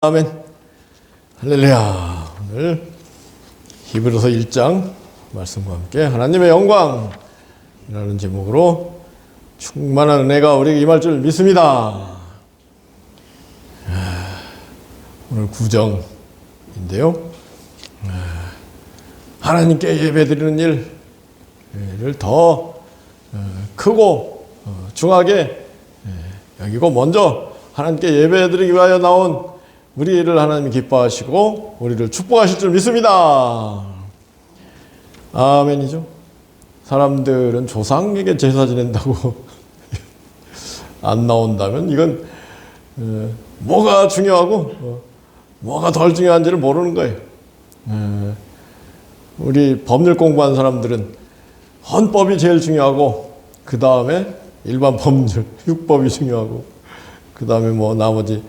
아멘. 할렐루야. 오늘 히브리서 1장 말씀과 함께 하나님의 영광이라는 제목으로 충만한 은혜가 우리에게 임할 줄 믿습니다. 오늘 구정인데요. 하나님께 예배드리는 일을 더 크고 중하게 여기고 먼저 하나님께 예배드리기 위하여 나온 우리를 하나님이 기뻐하시고 우리를 축복하실 줄 믿습니다. 아멘이죠. 사람들은 조상에게 제사 지낸다고 안 나온다면 이건 뭐가 중요하고 뭐가 덜 중요한지를 모르는 거예요. 우리 법률 공부한 사람들은 헌법이 제일 중요하고 그 다음에 일반 법률, 율법이 중요하고 그 다음에 뭐 나머지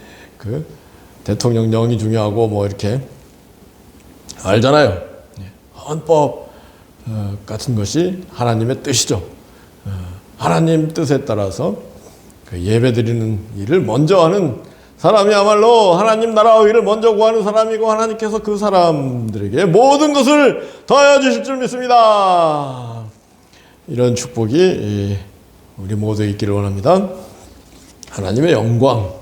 대통령령이 중요하고 뭐 이렇게 알잖아요. 헌법 같은 것이 하나님의 뜻이죠. 하나님 뜻에 따라서 예배드리는 일을 먼저 하는 사람이야말로 하나님 나라의 일을 먼저 구하는 사람이고 하나님께서 그 사람들에게 모든 것을 더하여 주실 줄 믿습니다. 이런 축복이 우리 모두에 있기를 원합니다. 하나님의 영광,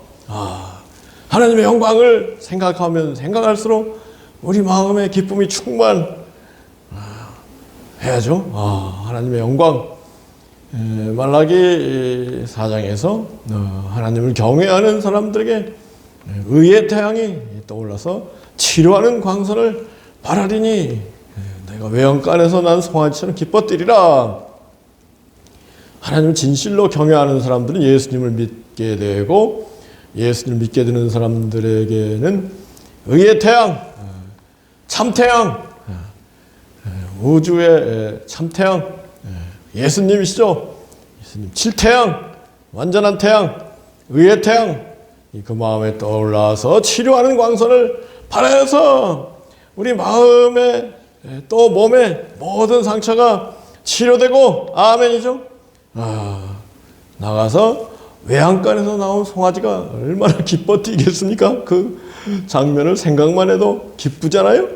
하나님의 영광을 생각하면 생각할수록 우리 마음의 기쁨이 충만해야죠. 하나님의 영광. 말라기 4장에서 하나님을 경외하는 사람들에게 의의 태양이 떠올라서 치료하는 광선을 바라리니 내가 외양간에서 난 송아지처럼 기뻐뜨리라. 하나님을 진실로 경외하는 사람들은 예수님을 믿게 되고 예수님을 믿게 되는 사람들에게는 의의 태양, 참태양, 우주의 참태양, 예수님이시죠. 예수님 칠태양, 완전한 태양, 의의 태양, 그 마음에 떠올라서 치료하는 광선을 바라여서 우리 마음에 또 몸에 모든 상처가 치료되고 아멘이죠. 나가서 외양간에서 나온 송아지가 얼마나 기뻐 뛰겠습니까? 그 장면을 생각만 해도 기쁘잖아요.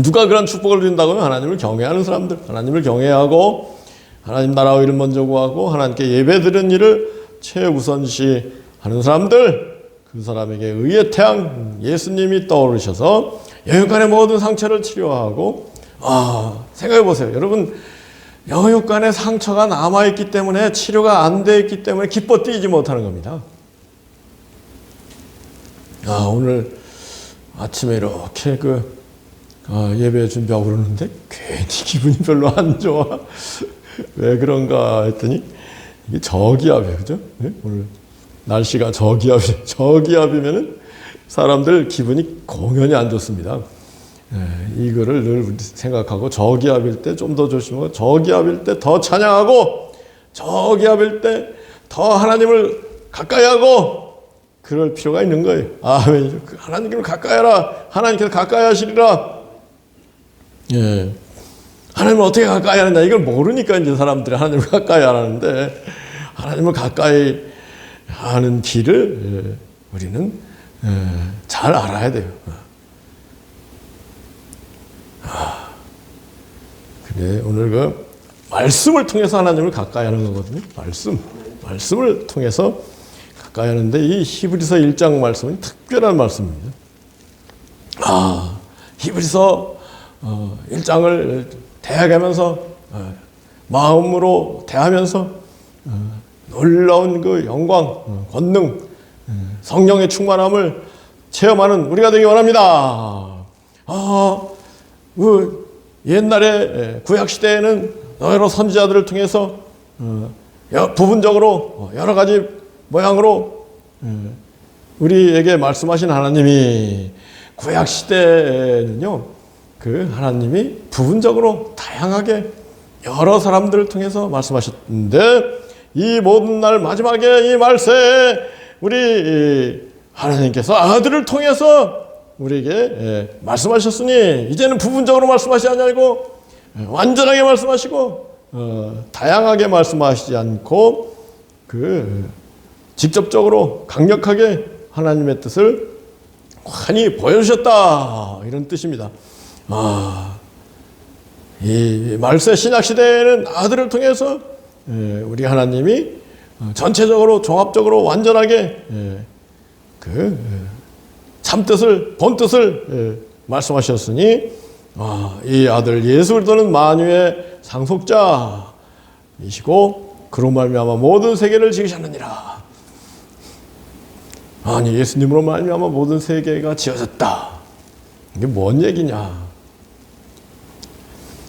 누가 그런 축복을 드린다고 하면 하나님을 경외하는 사람들, 하나님을 경외하고 하나님 나라의 일을 먼저 구하고 하나님께 예배드리는 일을 최우선시 하는 사람들, 그 사람에게 의의 태양 예수님이 떠오르셔서 영육간의 모든 상처를 치료하고 생각해 보세요. 여러분 영육간의 상처가 남아있기 때문에 치료가 안 되어 있기 때문에 기뻐 뛰지 못하는 겁니다. 오늘 아침에 이렇게 예배 준비하고 그러는데 괜히 기분이 별로 안 좋아. 왜 그런가 했더니 이게 저기압이에요. 그죠? 네? 오늘 날씨가 저기압이면은 사람들 기분이 공연히 안 좋습니다. 이거를 늘 생각하고 저기압일 때 좀 더 조심하고 저기압일 때 더 찬양하고 저기압일 때 더 하나님을 가까이 하고 그럴 필요가 있는 거예요. 아멘. 하나님을 가까이 하라. 하나님께서 가까이 하시리라. 하나님을 어떻게 가까이 하느냐 이걸 모르니까 이제 사람들이 하나님을 가까이 하라는데 하나님을 가까이 하는 길을 우리는 잘 알아야 돼요. 그래, 오늘 말씀을 통해서 하나님을 가까이 하는 거거든요. 말씀을 통해서 가까이 하는데 이 히브리서 1장 말씀은 특별한 말씀입니다. 히브리서 1장을 대하면서 마음으로 대하면서 놀라운 그 영광, 권능, 성령의 충만함을 체험하는 우리가 되기 원합니다. 옛날에 구약시대에는 여러 선지자들을 통해서 부분적으로 여러 가지 모양으로 우리에게 말씀하신 하나님이 구약시대에는요 그 하나님이 부분적으로 다양하게 여러 사람들을 통해서 말씀하셨는데 이 모든 날 마지막에 이 말세에 우리 하나님께서 아들을 통해서 우리에게 말씀하셨으니 이제는 부분적으로 말씀하시지 아니고 완전하게 말씀하시고 다양하게 말씀하시지 않고 직접적으로 강력하게 하나님의 뜻을 환히 보여주셨다, 이런 뜻입니다. 이 말세 신약 시대에는 아들을 통해서 우리 하나님이 전체적으로 종합적으로 완전하게 그 참뜻을 본뜻을 말씀하셨으니 이 아들 예수 그리스도는 만유의 상속자이시고 그로 말미암아 모든 세계를 지으셨느니라. 아니, 예수님으로 말미암아 모든 세계가 지어졌다. 이게 뭔 얘기냐?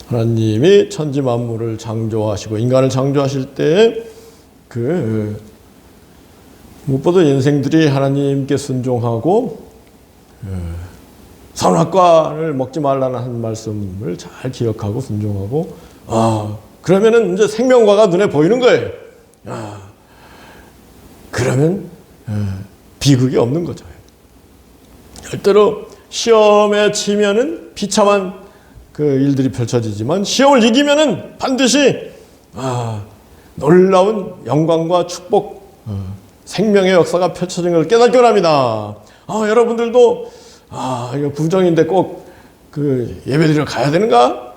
하나님이 천지 만물을 창조하시고 인간을 창조하실 때 무엇보다 인생들이 하나님께 순종하고 선악과를 먹지 말라는 한 말씀을 잘 기억하고 순종하고 그러면은 이제 생명과가 눈에 보이는 거예요. 그러면 비극이 없는 거죠. 절대로 시험에 치면은 비참한 그 일들이 펼쳐지지만 시험을 이기면은 반드시 놀라운 영광과 축복, 생명의 역사가 펼쳐진 걸 깨닫기 원합니다. 여러분들도 이거 부정인데 꼭 그 예배드리러 가야 되는가?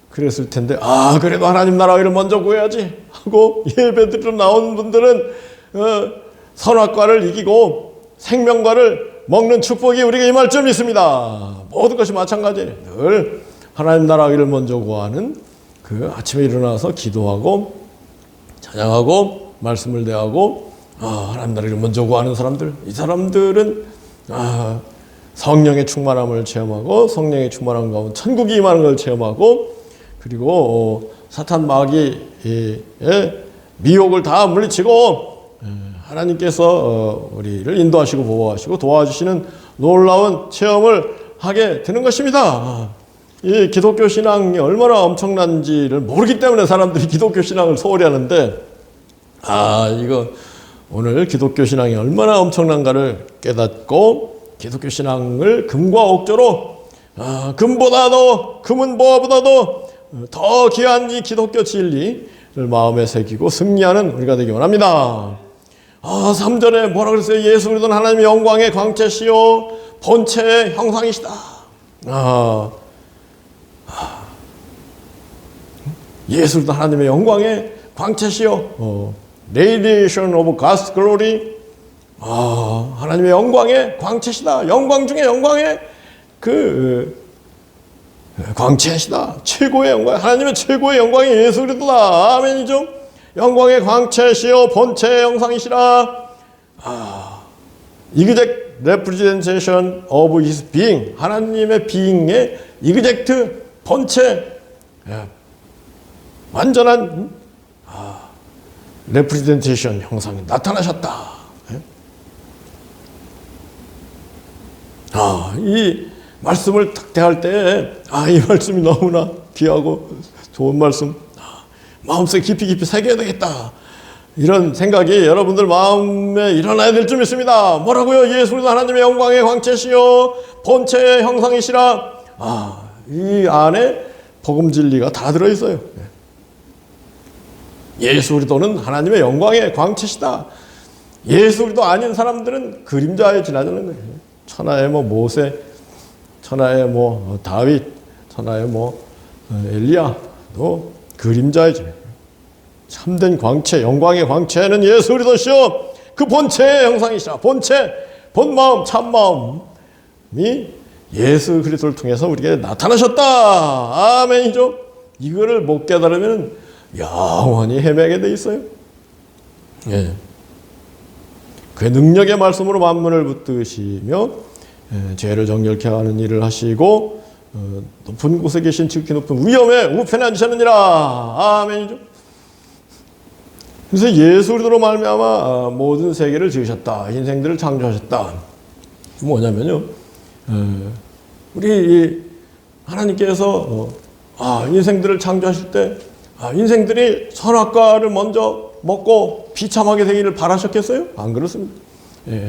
그랬을 텐데 그래도 하나님 나라를 먼저 구해야지 하고 예배드리러 나온 분들은 선악과를 이기고 생명과를 먹는 축복이 우리에게 임할 줄 믿습니다. 모든 것이 마찬가지예요. 늘 하나님 나라 일을 먼저 구하는 그 아침에 일어나서 기도하고 찬양하고 말씀을 대하고 하나님 나라를 먼저 구하는 사람들, 이 사람들은 성령의 충만함을 체험하고 성령의 충만함 가운데 천국이 임하는 걸 체험하고 그리고 사탄 마귀의 미혹을 다 물리치고 하나님께서 우리를 인도하시고 보호하시고 도와주시는 놀라운 체험을 하게 되는 것입니다. 이 기독교 신앙이 얼마나 엄청난지를 모르기 때문에 사람들이 기독교 신앙을 소홀히 하는데 이거 오늘 기독교 신앙이 얼마나 엄청난가를 깨닫고 기독교 신앙을 금과 옥조로 금보다도 금은보화보다도 더 귀한 이 기독교 진리를 마음에 새기고 승리하는 우리가 되기 원합니다. 3절에 뭐라 그랬어요? 예수 그리스도는 하나님의 영광의 광채시요 본체의 형상이시다. 예수 그리스도 하나님의 영광의 광채시요 Radiation of God's glory. 하나님의 영광의 광채시다. 영광 중에 영광의 광채시다. 최고의 영광, 하나님의 최고의 영광이 예수 그리스도다. 아멘이죠. 영광의 광채시요 본체의 형상이시라. Exact representation of His being. 하나님의 being의 exact 본체, 완전한 representation 형상이 나타나셨다. 이 말씀을 딱 대할 때 이 말씀이 너무나 귀하고 좋은 말씀, 마음속에 깊이 새겨야 되겠다, 이런 생각이 여러분들 마음에 일어나야 될 줄 믿습니다. 뭐라고요? 예수 그리스도 하나님의 영광의 광채시요 본체의 형상이시라. 이 안에 복음 진리가 다 들어있어요. 예수 그리스도는 하나님의 영광의 광채시다. 예수 그리스도 아닌 사람들은 그림자에 지나가는 거예요. 천하의 모세, 천하의 다윗, 천하의 엘리야도 그림자에 지나가요. 참된 광채, 영광의 광채는 예수 그리스도시요 그 본체의 형상이시라. 본체, 본마음, 참마음이 예수 그리스도를 통해서 우리에게 나타나셨다. 아멘이죠. 이거를 못 깨달으면 영원히 헤매게 돼 있어요. 그의 능력의 말씀으로 만물을 붙드시며 죄를 정결케 하는 일을 하시고 높은 곳에 계신 지극히 높은 위엄에 우편에 앉으셨느니라. 아멘이죠. 그래서 예수 그리스도로 말미암아 모든 세계를 지으셨다. 인생들을 창조하셨다. 뭐냐면요, 우리 하나님께서 인생들을 창조하실 때 인생들이 선악과를 먼저 먹고 비참하게 되기를 바라셨겠어요? 안 그렇습니다.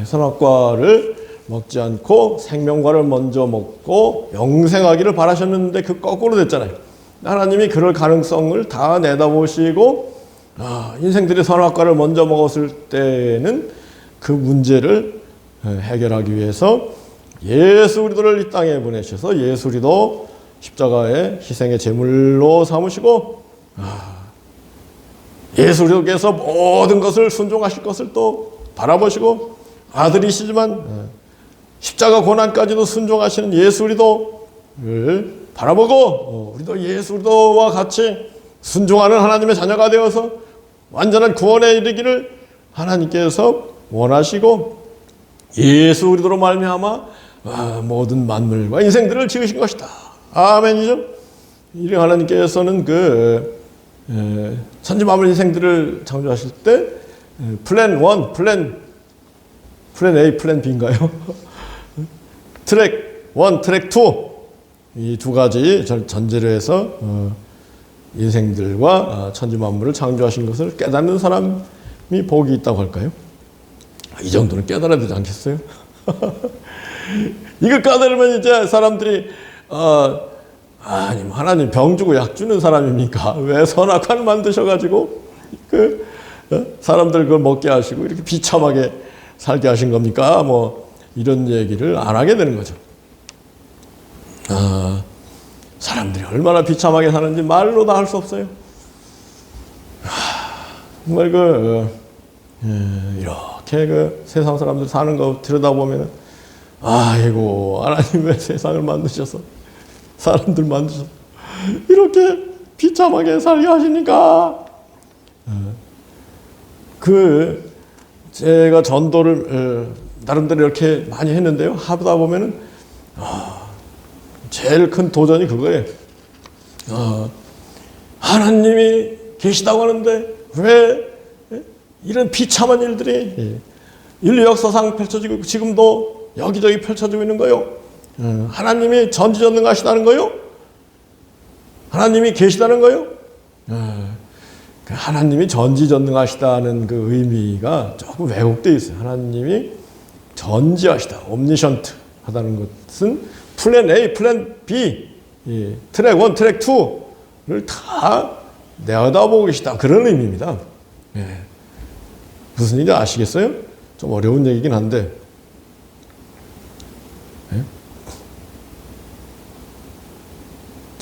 선악과를 먹지 않고 생명과를 먼저 먹고 영생하기를 바라셨는데 그 거꾸로 됐잖아요. 하나님이 그럴 가능성을 다 내다보시고 인생들이 선악과를 먼저 먹었을 때는 그 문제를 해결하기 위해서 예수 그리스도를 이 땅에 보내셔서 예수 그리스도 십자가의 희생의 제물로 삼으시고 예수 그리스도께서 모든 것을 순종하실 것을 또 바라보시고 아들이시지만 십자가 고난까지도 순종하시는 예수 그리스도를 바라보고 우리도 예수 그리스도와 같이 순종하는 하나님의 자녀가 되어서 완전한 구원에 이르기를 하나님께서 원하시고 예수 그리스도로 말미암아 모든 만물과 인생들을 지으신 것이다. 아멘이죠. 이 하나님께서는 천지 만물 인생들을 창조하실 때 플랜 1, 플랜 A, 플랜 B인가요? 트랙 1, 트랙 2 이 두 가지 전제로 해서 인생들과 천지 만물을 창조하신 것을 깨닫는 사람이 복이 있다고 할까요? 이 정도는 깨달아야 되지 않겠어요? 이거 깨달으면 이제 사람들이 아니 하나님 병 주고 약 주는 사람입니까? 왜 선악과를 만드셔가지고 사람들 그걸 먹게 하시고 이렇게 비참하게 살게 하신 겁니까? 뭐 이런 얘기를 안 하게 되는 거죠. 사람들이 얼마나 비참하게 사는지 말로 다 할 수 없어요. 정말 이렇게 세상 사람들 사는 거 들여다보면 아이고 하나님 왜 세상을 만드셔서 사람들 만드셔서 이렇게 비참하게 살게 하십니까? 제가 전도를 나름대로 이렇게 많이 했는데요. 하다 보면은 제일 큰 도전이 그거예요. 하나님이 계시다고 하는데 왜 이런 비참한 일들이 인류 역사상 펼쳐지고 지금도 여기저기 펼쳐지고 있는 거요? 하나님이 전지전능하시다는 거요? 하나님이 계시다는 거요? 하나님이 전지전능하시다는 그 의미가 조금 왜곡되어 있어요. 하나님이 전지하시다, omniscient 하다는 것은 플랜 A, 플랜 B, 트랙 1, 트랙 2를 다 내다보고 계시다. 그런 의미입니다. 무슨 얘기인지 아시겠어요? 좀 어려운 얘기긴 한데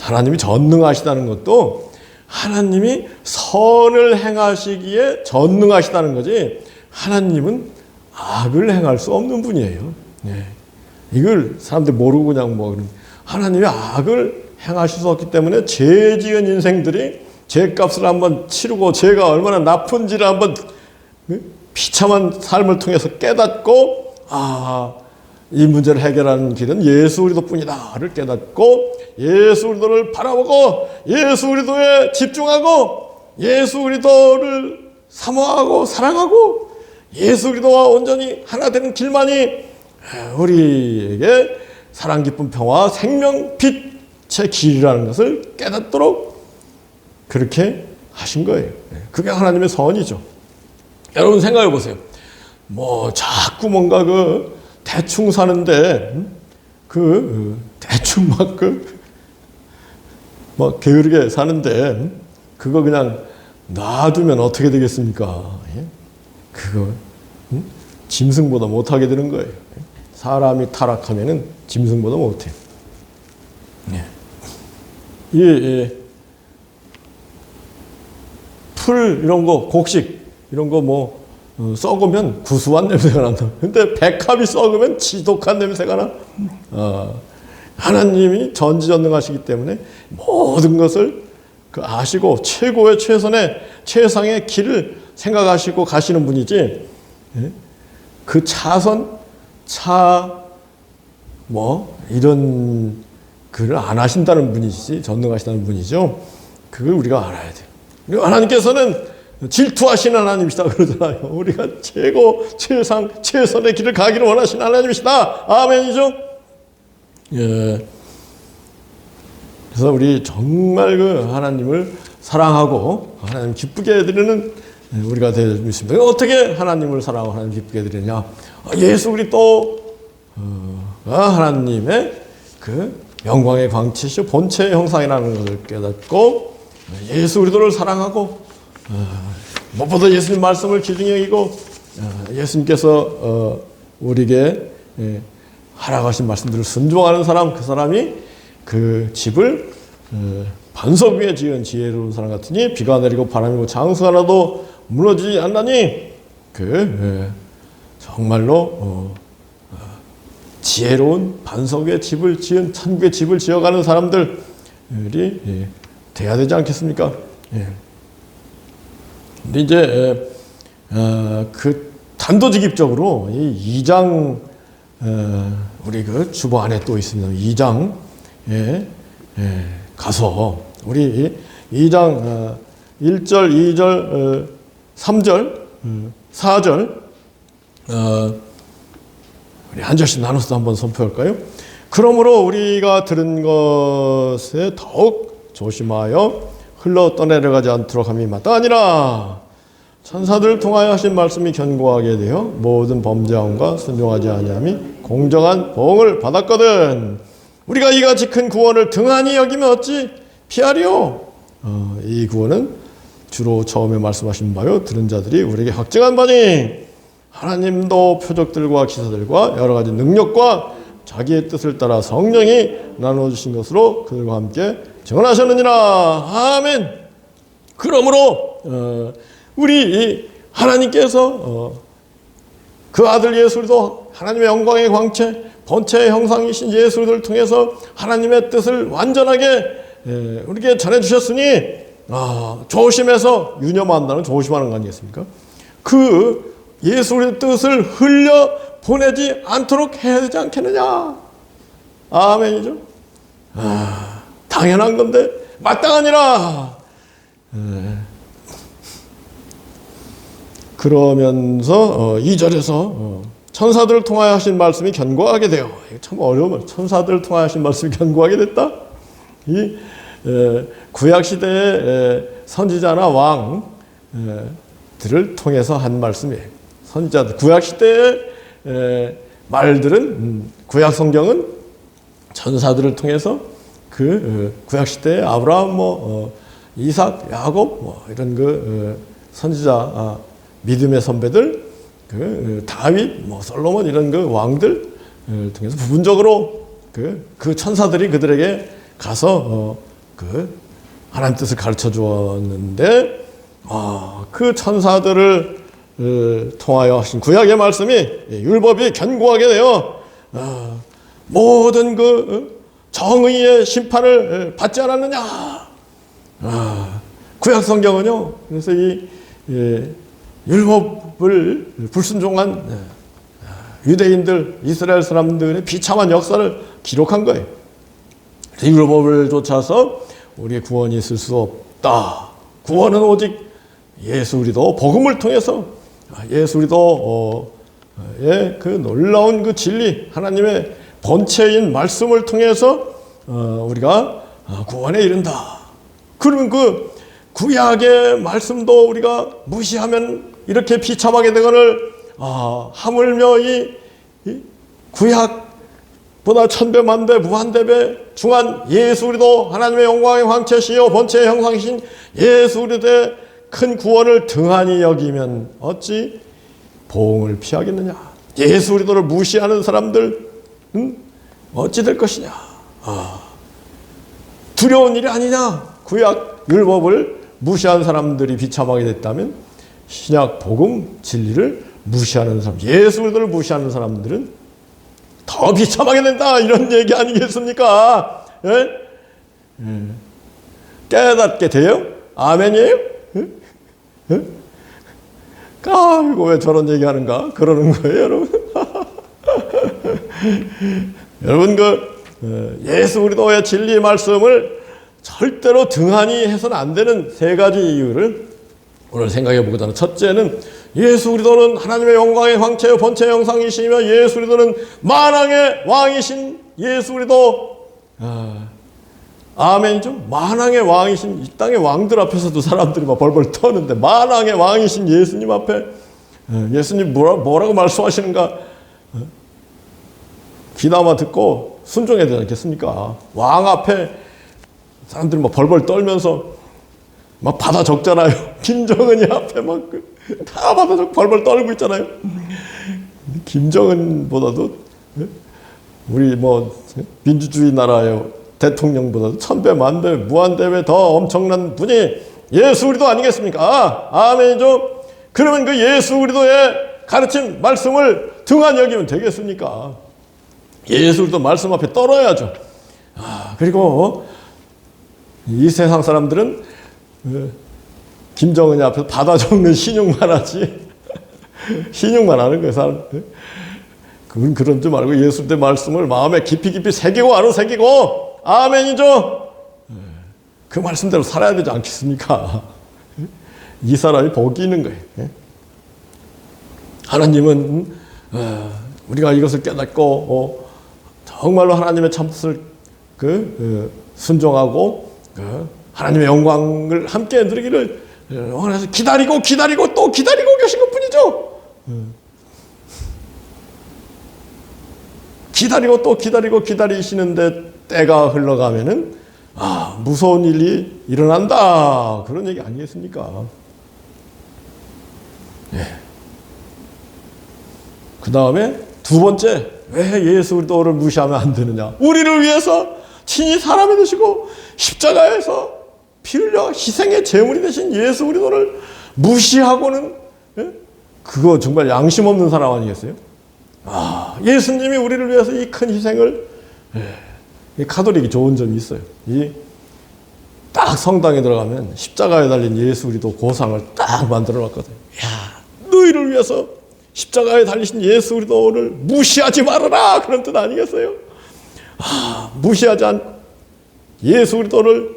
하나님이 전능하시다는 것도 하나님이 선을 행하시기에 전능하시다는 거지 하나님은 악을 행할 수 없는 분이에요. 이걸 사람들이 모르고 그냥 하나님이 악을 행하실 수 없기 때문에 죄 지은 인생들이 죄값을 한번 치르고 죄가 얼마나 나쁜지를 한번 비참한 삶을 통해서 깨닫고 이 문제를 해결하는 길은 예수 그리스도뿐이다를 깨닫고 예수 그리스도를 바라보고 예수 그리스도에 집중하고 예수 그리스도를 사모하고 사랑하고 예수 그리스도와 온전히 하나 되는 길만이 우리에게 사랑, 기쁨, 평화, 생명, 빛의 길이라는 것을 깨닫도록 그렇게 하신 거예요. 그게 하나님의 선이죠. 여러분 생각해 보세요. 자꾸 뭔가 대충 사는데 대충 게으르게 사는데 그거 그냥 놔두면 어떻게 되겠습니까? 그거 짐승보다 못하게 되는 거예요. 사람이 타락하면은 짐승보다 못해요. 풀 이런 거 곡식 이런 거 썩으면 구수한 냄새가 난다. 근데 백합이 썩으면 지독한 냄새가 나. 하나님이 전지전능하시기 때문에 모든 것을 아시고 최고의 최상의 길을 생각하시고 가시는 분이지. 그 이런 글을 안 하신다는 분이지 전능하시다는 분이죠. 그걸 우리가 알아야 돼요. 그리고 하나님께서는 질투하시는 하나님이시다 그러잖아요. 우리가 최선의 길을 가기를 원하시는 하나님이시다. 아멘이죠. 그래서 우리 정말 하나님을 사랑하고 하나님 기쁘게 해드리는 우리가 되어 있습니다. 어떻게 하나님을 사랑하고 하나님 기쁘게 해드리냐? 예수 그리스도 하나님의 영광의 광채시오 본체의 형상이라는 것을 깨닫고 예수 그리스도를 사랑하고 무엇보다 예수님 말씀을 귀중히 여기고 예수님께서 우리에게 하라고 하신 말씀들을 순종하는 사람, 그 사람이 그 집을 반석 위에 지은 지혜로운 사람 같으니 비가 내리고 바람이 불고 장수가 나도 무너지지 않나니 정말로 지혜로운 반석 위에 집을 지은 천국의 집을 지어가는 사람들이 돼야 되지 않겠습니까? 근데 이제 그 단도직입적으로 이 2장 우리 그 주보 안에 또 있습니다. 2장에 가서 우리 2장 1절, 2절, 3절, 4절 우리 한 절씩 나눠서 한번 선포할까요? 그러므로 우리가 들은 것에 더욱 조심하여 흘러 떠내려가지 않도록 함이 마땅하니라. 천사들을 통하여 하신 말씀이 견고하게 되어 모든 범죄함과 순종하지 아니함이 공정한 보응을 받았거든. 우리가 이같이 큰 구원을 등한히 여기면 어찌 피하리요? 이 구원은 주로 처음에 말씀하신 바요 들은 자들이 우리에게 확증한 바니 하나님도 표적들과 기사들과 여러 가지 능력과 자기의 뜻을 따라 성령이 나눠주신 것으로 그들과 함께 증언하셨느니라. 아멘. 그러므로 우리 하나님께서 그 아들 예수도 하나님의 영광의 광채 본체의 형상이신 예수를 통해서 하나님의 뜻을 완전하게 우리에게 전해주셨으니 조심해서 유념한다는 조심하는 거 아니겠습니까? 그 예수의 뜻을 흘려 보내지 않도록 해야 되지 않겠느냐. 아멘이죠. 당연한 건데 마땅하니라. 그러면서 2절에서 천사들을 통하여 하신 말씀이 견고하게 되어, 참 어려우면 천사들을 통하여 하신 말씀이 견고하게 됐다. 이 구약시대의 선지자나 왕들을 통해서 한 말씀이에요. 선지자들, 구약시대의 말들은 구약 성경은 천사들을 통해서 그 구약시대의 아브라함, 이삭, 야곱 이런 그 선지자 믿음의 선배들, 다윗, 솔로몬 이런 그 왕들 통해서 부분적으로 그 천사들이 그들에게 가서 하나님 뜻을 가르쳐 주었는데, 그 천사들을 통하여 하신 구약의 말씀이 율법이 견고하게 되어 모든 그 정의의 심판을 받지 않았느냐. 구약 성경은요, 그래서 이 율법을 불순종한 유대인들, 이스라엘 사람들의 비참한 역사를 기록한 거예요. 율법을 쫓아서 우리의 구원이 있을 수 없다. 구원은 오직 예수 그리스도 복음을 통해서 예수 그리스도의 그 놀라운 그 진리, 하나님의 본체인 말씀을 통해서 우리가 구원에 이른다. 그러면 그 구약의 말씀도 우리가 무시하면 이렇게 비참하게 되거늘 하물며 이 구약보다 천배 만배 무한대배 중한 예수 그리스도 하나님의 영광의 황체시요 본체의 형상이신 예수 그리스도의 큰 구원을 등한히 여기면 어찌 보응을 피하겠느냐. 예수 그리스도를 무시하는 사람들 어찌 될 것이냐. 두려운 일이 아니냐. 구약 율법을 무시한 사람들이 비참하게 됐다면 신약 복음 진리를 무시하는 사람, 예수 그리스도를 무시하는 사람들은 더 비참하게 된다. 이런 얘기 아니겠습니까? 예? 깨닫게 돼요? 아멘이에요? 예? 아이고 왜 저런 얘기하는가? 그러는 거예요, 여러분. 여러분 예수 그리스도의 진리 말씀을 절대로 등한히 해서는 안 되는 세 가지 이유를 오늘 생각해 보고자 하는. 첫째는 예수 그리스도는 하나님의 영광의 황체요 본체 형상이시며 예수 그리스도는 만왕의 왕이신 예수 그리스도. 아멘이죠. 만왕의 왕이신, 이 땅의 왕들 앞에서도 사람들이 막 벌벌 떠는데 만왕의 왕이신 예수님 앞에 예수님 뭐라고 말씀하시는가 귀담아 듣고 순종해야 되지 않겠습니까? 왕 앞에 사람들이 막 벌벌 떨면서 막 받아 적잖아요. 김정은이 앞에 막 다 받아 적 벌벌 떨고 있잖아요. 김정은보다도 우리 뭐 민주주의 나라의 대통령보다도 천배 만배 무한대배 더 엄청난 분이 예수 그리스도 아니겠습니까? 아멘이죠. 그러면 그 예수 그리스도의 가르침 말씀을 등한 여기면 되겠습니까? 예수 그리스도 말씀 앞에 떨어야죠. 그리고 이 세상 사람들은 김정은이 앞에서 받아 적는 신용만 하지 신용만 하는 거예요. 사람. 그런 줄 말고 예수 그리스도의 말씀을 마음에 깊이 새기고 안으로 새기고 아멘이죠. 그 말씀대로 살아야 되지 않겠습니까? 이 사람이 복이 있는 거예요. 하나님은 우리가 이것을 깨닫고 정말로 하나님의 참뜻을 순종하고 하나님의 영광을 함께 누리기를 원해서 기다리고 또 기다리고 계신 것뿐이죠. 기다리고 또 기다리시는데 때가 흘러가면은 무서운 일이 일어난다 그런 얘기 아니겠습니까? 그 다음에 두 번째, 왜 예수 그리스도를 무시하면 안 되느냐? 우리를 위해서 친히 사람이 되시고 십자가에서 피 흘려 희생의 제물이 되신 예수 그리스도를 무시하고는 그거 정말 양심 없는 사람 아니겠어요? 예수님이 우리를 위해서 이 큰 희생을 이 카톨릭이 좋은 점이 있어요. 딱 성당에 들어가면 십자가에 달린 예수 그리스도 고상을 딱 만들어 놨거든요. 너희를 위해서 십자가에 달리신 예수 그리스도를 무시하지 말아라 그런 뜻 아니겠어요? 무시하지 않 예수 그리스도를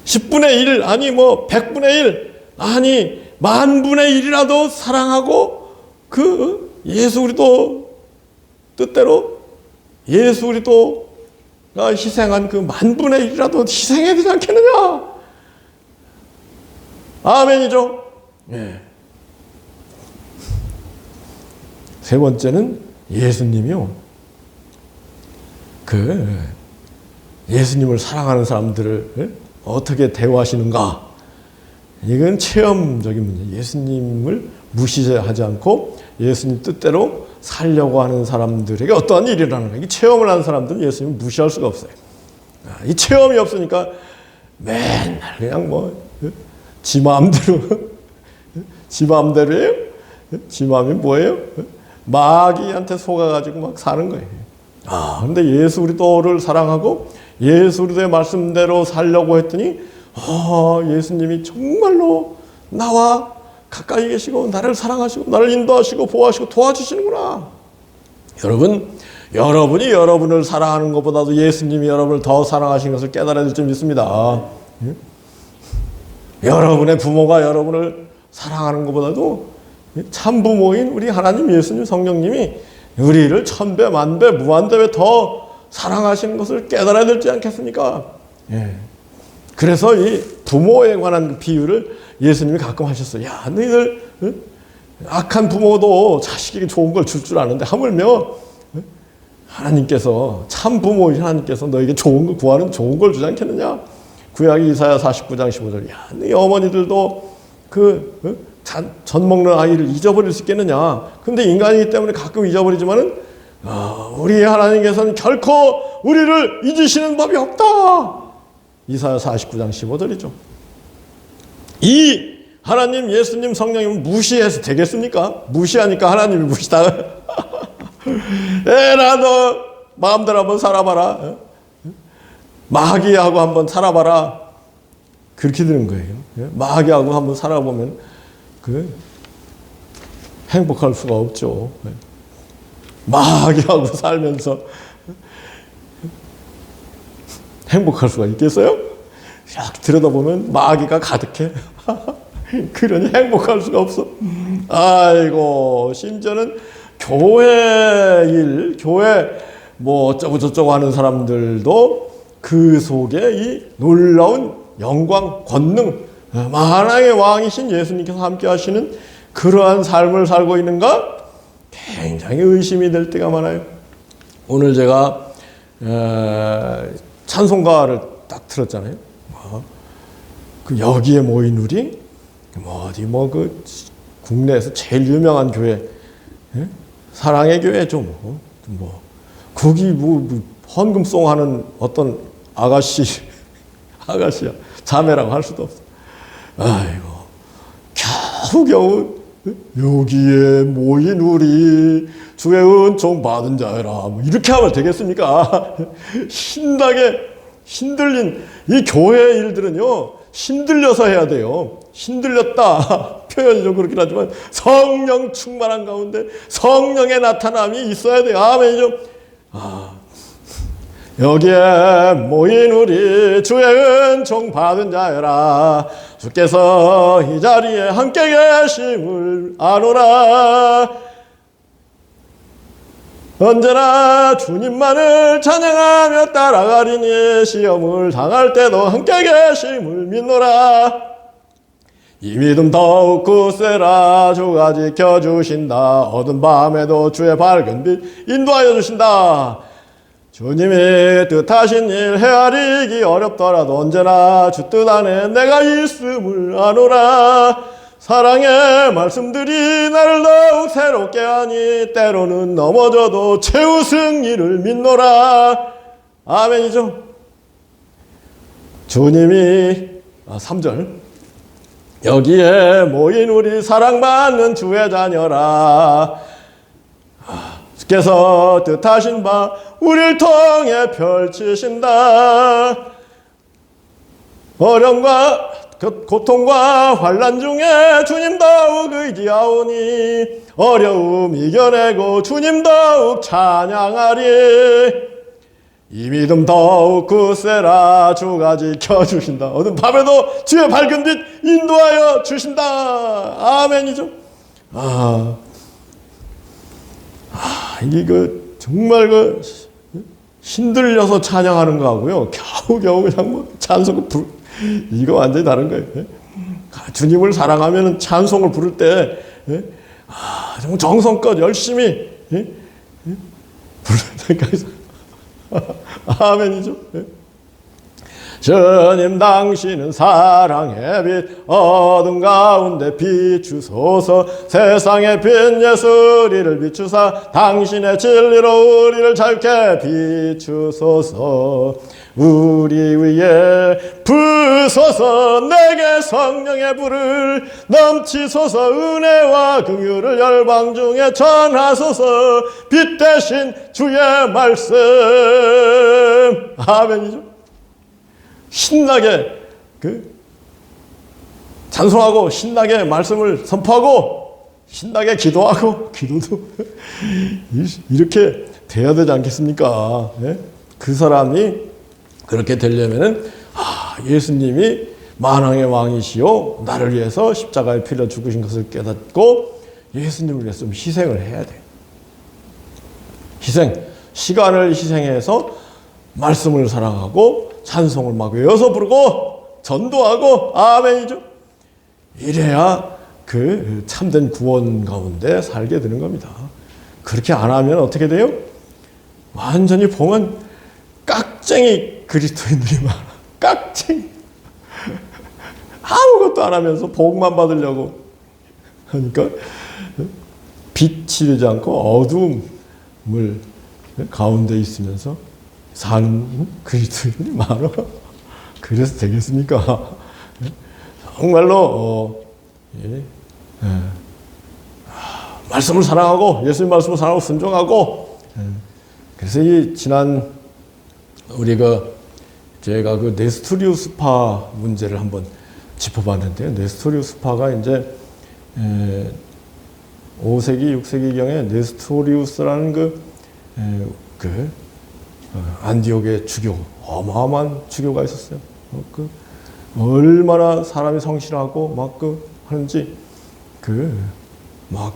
10분의 1 아니 뭐 100분의 1 아니 10,000분의 1이라도 사랑하고 그 예수 그리스도 뜻대로 예수 그리스도가 희생한 그 10,000분의 1이라도 희생해야 되지 않겠느냐? 아멘이죠. 세 번째는 예수님이요. 예수님을 사랑하는 사람들을 어떻게 대우하시는가? 이건 체험적인 문제. 예수님을 무시하지 않고 예수님 뜻대로 살려고 하는 사람들에게 어떠한 일이 일어나는가? 이 체험을 하는 사람들은 예수님을 무시할 수가 없어요. 이 체험이 없으니까 맨날 그냥 지 마음대로예요? 지 마음이 뭐예요? 마귀한테 속아가지고 막 사는 거예요. 그런데 예수 그리스도를 사랑하고 예수 그리스도의 말씀대로 살려고 했더니 예수님이 정말로 나와 가까이 계시고 나를 사랑하시고 나를 인도하시고 보호하시고 도와주시는구나. 여러분이 여러분을 사랑하는 것보다도 예수님이 여러분을 더 사랑하신 것을 깨달아야 될 점이 있습니다. 여러분의 부모가 여러분을 사랑하는 것보다도 참 부모인 우리 하나님 예수님 성령님이 우리를 천배 만배 무한대배 더 사랑하시는 것을 깨달아야 되지 않겠습니까? 그래서 이 부모에 관한 비유를 예수님이 가끔 하셨어요. 너희들 악한 부모도 자식에게 좋은 걸 줄 아는데 하물며 하나님께서 참 부모인 하나님께서 너에게 좋은 거 구하는 좋은 걸 주지 않겠느냐? 구약 이사야 49장 15절. 너희 어머니들도 젖 먹는 아이를 잊어버릴 수 있겠느냐? 근데 인간이기 때문에 가끔 잊어버리지만은 우리 하나님께서는 결코 우리를 잊으시는 법이 없다. 이사야 49장 15절이죠. 이 하나님 예수님 성령님을 무시해서 되겠습니까? 무시하니까 하나님이 무시다. 에라 너 마음대로 한번 살아봐라. 마귀하고 한번 살아봐라. 그렇게 되는 거예요. 마귀하고 한번 살아보면 행복할 수가 없죠. 마귀하고 살면서 행복할 수가 있겠어요? 쫙 들여다보면 마귀가 가득해. 그러니 행복할 수가 없어. 아이고, 심지어는 교회 어쩌고 저쩌고 하는 사람들도 그 속에 이 놀라운 영광, 권능, 만왕의 왕이신 예수님께서 함께 하시는 그러한 삶을 살고 있는가? 굉장히 의심이 될 때가 많아요. 오늘 제가 찬송가를 딱 들었잖아요. 여기에 모인 우리 국내에서 제일 유명한 교회, 예? 사랑의 교회죠. 거기 헌금송 하는 어떤 아가씨야. 자매라고 할 수도 없어. 아이고, 겨우겨우 여기에 모인 우리 주의 은총 받은 자여라. 이렇게 하면 되겠습니까? 신나게 신들린 이 교회의 일들은요, 신들려서 해야 돼요. 신들렸다. 표현이 좀 그렇긴 하지만 성령 충만한 가운데 성령의 나타남이 있어야 돼요. 아멘이죠. 여기에 모인 우리 주의 은총 받은 자여라. 주께서 이 자리에 함께 계심을 아노라. 언제나 주님만을 찬양하며 따라가리니 시험을 당할 때도 함께 계심을 믿노라. 이 믿음 더욱 굳세라. 주가 지켜주신다. 어두운 밤에도 주의 밝은 빛 인도하여 주신다. 주님이 뜻하신 일 헤아리기 어렵더라도 언제나 주 뜻 안에 내가 있음을 아노라. 사랑의 말씀들이 나를 더욱 새롭게 하니 때로는 넘어져도 최후 승리를 믿노라. 아멘이죠. 주님이 3절 여기에 모인 우리 사랑받는 주의 자녀라. 주께서 뜻하신 바 우리를 통해 펼치신다. 어려움과 고통과 환난 중에 주님 더욱 의지하오니 어려움 이겨내고 주님 더욱 찬양하리. 이 믿음 더욱 굳세라. 주가 지켜주신다. 어두운 밤에도 주의 밝은 빛 인도하여 주신다. 아멘이죠. 이게 정말 힘들려서 찬양하는 거하고요, 겨우겨우 그냥 찬송을 이거 완전히 다른 거예요. 주님을 사랑하면 찬송을 부를 때 정말 정성껏 열심히 부르니까 아멘이죠. 주님 당신은 사랑의 빛 어둠 가운데 비추소서. 세상의 빛 예수 우리를 비추사 당신의 진리로 우리를 밝게 비추소서. 우리 위에 부소서. 내게 성령의 불을 넘치소서. 은혜와 긍휼을 열방 중에 전하소서. 빛 대신 주의 말씀. 아멘이죠. 신나게 찬송하고 신나게 말씀을 선포하고 신나게 기도하고 기도도 이렇게 돼야 되지 않겠습니까? 그 사람이 그렇게 되려면은 예수님이 만왕의 왕이시오 나를 위해서 십자가에 피려 죽으신 것을 깨닫고 예수님을 위해서 좀 희생을 해야 돼. 시간을 희생해서 말씀을 사랑하고 찬송을 막 외워서 부르고 전도하고 아멘이죠. 이래야 그 참된 구원 가운데 살게 되는 겁니다. 그렇게 안 하면 어떻게 돼요? 완전히 보면 깍쟁이 그리스도인들이 많아. 깍쟁이. 아무것도 안 하면서 복만 받으려고 하니까 빛이 되지 않고 어둠을 가운데 있으면서 사는 그리스도인들이 많아. 그래서 되겠습니까? 정말로 말씀을 사랑하고 예수님 말씀을 사랑하고 순종하고 그래서 이 지난 제가 그 네스토리우스파 문제를 한번 짚어봤는데요. 네스토리우스파가 이제 5세기 6세기경에 네스토리우스라는 안디옥의 주교, 어마어마한 주교가 있었어요. 얼마나 사람이 성실하고 하는지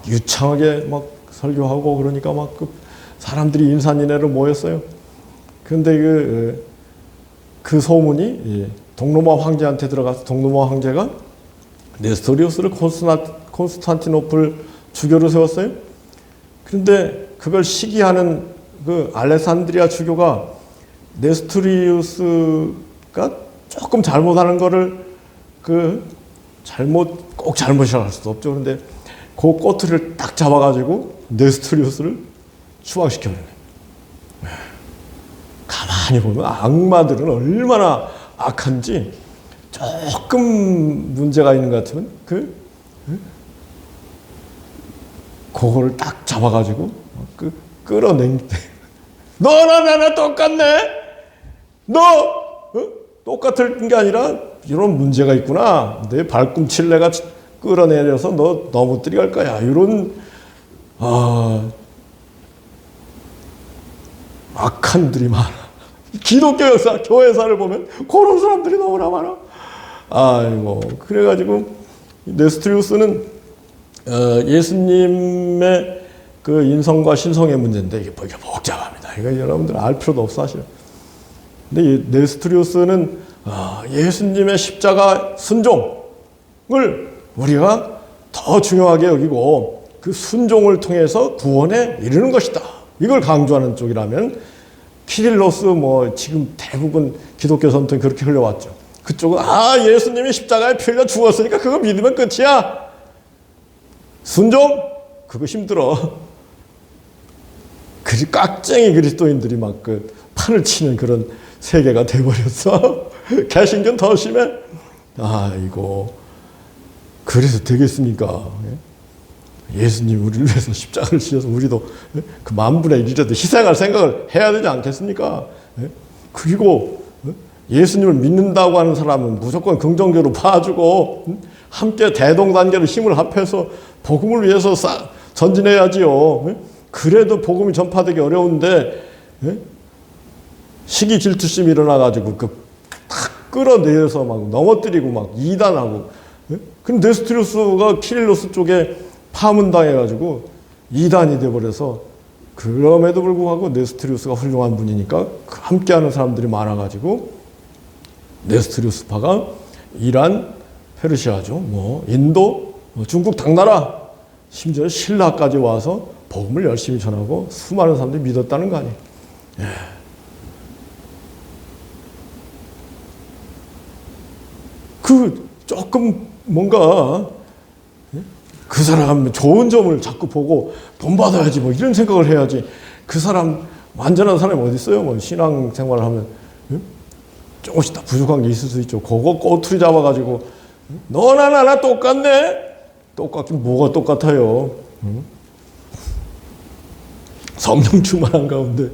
유창하게 설교하고 그러니까 사람들이 인산인해로 모였어요. 그런데 그 소문이 동로마 황제한테 들어가서 동로마 황제가 네스토리우스를 콘스탄티노플 주교로 세웠어요. 그런데 그걸 시기하는 알렉산드리아 주교가 네스토리우스가 조금 잘못하는 거를 꼭 잘못이라고 할 수도 없죠. 그런데 그 꼬투리를 딱 잡아가지고 네스토리우스를 추방시켜버린 거예요. 가만히 보면 악마들은 얼마나 악한지 조금 문제가 있는 것 같으면 그거를 딱 잡아가지고 끌어낸 너나 나나 똑같네. 너 똑같은 게 아니라 이런 문제가 있구나. 내 발꿈치를 내가 끌어내려서 너 넘어뜨려 갈 거야. 이런 악한들이 많아. 기독교 역사, 교회사를 보면 그런 사람들이 너무나 많아. 아이고, 그래가지고 네스토리우스는 예수님의 그 인성과 신성의 문제인데 이게 복잡합니다. 이거 여러분들 알 필요도 없어 사실. 근데 이 네스토리우스는 예수님의 십자가 순종을 우리가 더 중요하게 여기고 그 순종을 통해서 구원에 이르는 것이다. 이걸 강조하는 쪽이라면 키릴로스 지금 대부분 기독교 선통이 그렇게 흘려왔죠. 그쪽은 예수님이 십자가에 피 흘려 죽었으니까 그거 믿으면 끝이야. 순종? 그거 힘들어. 깍쟁이 그리스도인들이 막 판을 치는 그런 세계가 돼버렸어. 개신교는 더 심해. 이거 그래서 되겠습니까? 예수님 우리를 위해서 십자가를 지어서 우리도 그 만분의 1이라도 희생할 생각을 해야 되지 않겠습니까? 그리고 예수님을 믿는다고 하는 사람은 무조건 긍정적으로 봐주고 함께 대동단계로 힘을 합해서 복음을 위해서 전진해야지요. 그래도 복음이 전파되기 어려운데 시기 질투심이 일어나가지고 탁 끌어내려서 막 넘어뜨리고 막 이단하고. 근데 네스토리우스가 키릴로스 쪽에 파문당해가지고 이단이 돼버려서 그럼에도 불구하고 네스토리우스가 훌륭한 분이니까 함께하는 사람들이 많아가지고 네스토리우스파가 이란, 페르시아죠. 인도, 중국 당나라, 심지어 신라까지 와서 복음을 열심히 전하고 수많은 사람들이 믿었다는 거 아니에요. 조금 뭔가 그 사람 좋은 점을 자꾸 보고 돈 받아야지 이런 생각을 해야지. 그 사람 완전한 사람이 어디 있어요? 신앙생활을 하면 조금씩 다 부족한 게 있을 수 있죠. 그거 꼬투리 잡아가지고 너나 나나 똑같네. 똑같긴 뭐가 똑같아요. 성령 충만한 가운데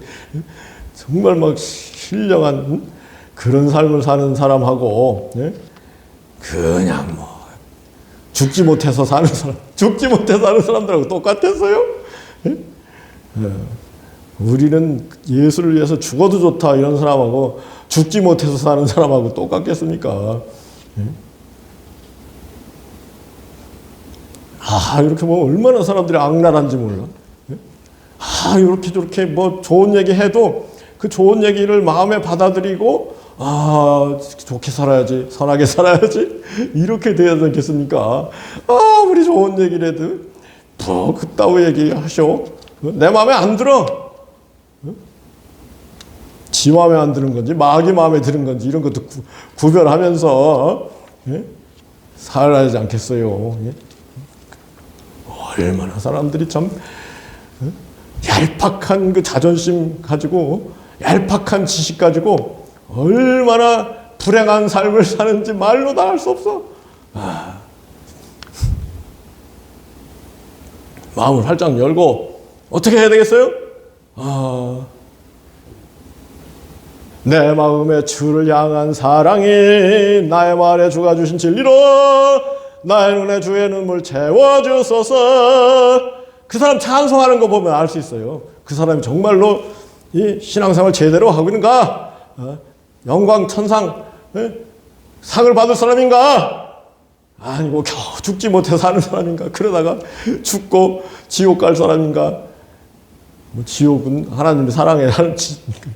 정말 막 신령한 그런 삶을 사는 사람하고 그냥 죽지 못해서 사는 사람들하고 똑같았어요. 우리는 예수를 위해서 죽어도 좋다 이런 사람하고 죽지 못해서 사는 사람하고 똑같겠습니까? 이렇게 보면 얼마나 사람들이 악랄한지 몰라. 이렇게 저렇게 좋은 얘기 해도 그 좋은 얘기를 마음에 받아들이고 좋게 살아야지, 선하게 살아야지 이렇게 돼야 되겠습니까? 아무리 좋은 얘기를 해도 그따위 얘기 하셔. 내 마음에 안 들어. 지 마음에 안 드는 건지 마귀 마음에 드는 건지 이런 것도 구별하면서 살아야 하지 않겠어요? 얼마나 사람들이 참 얄팍한 그 자존심 가지고 얄팍한 지식 가지고 얼마나 불행한 삶을 사는지 말로 다 할 수 없어. 마음을 활짝 열고 어떻게 해야 되겠어요? 내 마음에 주를 향한 사랑이 나의 말에 주가 주신 진리로 나의 눈에 주의 눈물 채워주소서. 그 사람 찬송하는 거 보면 알 수 있어요. 그 사람이 정말로 이 신앙생활 제대로 하고 있는가? 영광 천상 상을 받을 사람인가? 아니고 겨우 죽지 못해 사는 사람인가? 그러다가 죽고 지옥 갈 사람인가? 지옥은 하나님이 사랑해하는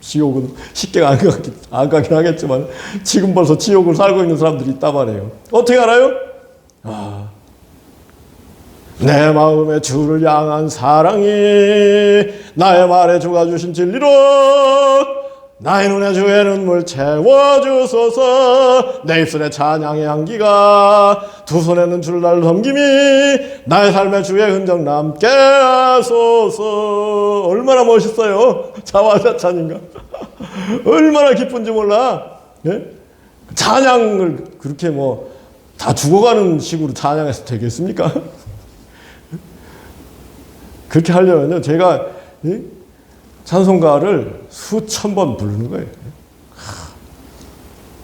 지옥은 쉽게 안 가긴 하겠지만 지금 벌써 지옥을 살고 있는 사람들이 있단 말이에요. 어떻게 알아요? 내 마음에 주를 향한 사랑이 나의 말에 주가 주신 진리로 나의 눈에 주의 눈물 채워주소서. 내 입술에 찬양의 향기가 두 손에는 줄날 섬김이 나의 삶에 주의 흔적 남게 하소서. 얼마나 멋있어요. 자화자찬인가. 얼마나 기쁜지 몰라. 예? 찬양을 그렇게 뭐 다 죽어가는 식으로 찬양해서 되겠습니까? 그렇게 하려면요, 제가 찬송가를 수천 번 부르는 거예요.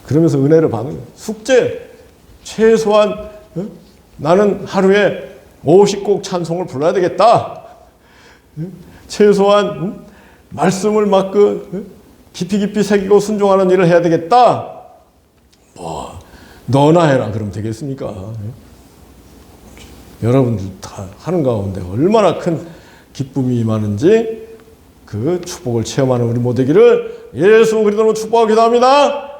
그러면서 은혜를 받는 거예요. 숙제, 최소한 나는 하루에 50곡 찬송을 불러야 되겠다. 최소한 말씀을 막 깊이 새기고 순종하는 일을 해야 되겠다. 뭐 너나 해라 그러면 되겠습니까? 여러분들 다 하는 가운데 얼마나 큰 기쁨이 임하는지 그 축복을 체험하는 우리 모두기를 예수 그리스도로 축복하기도 합니다.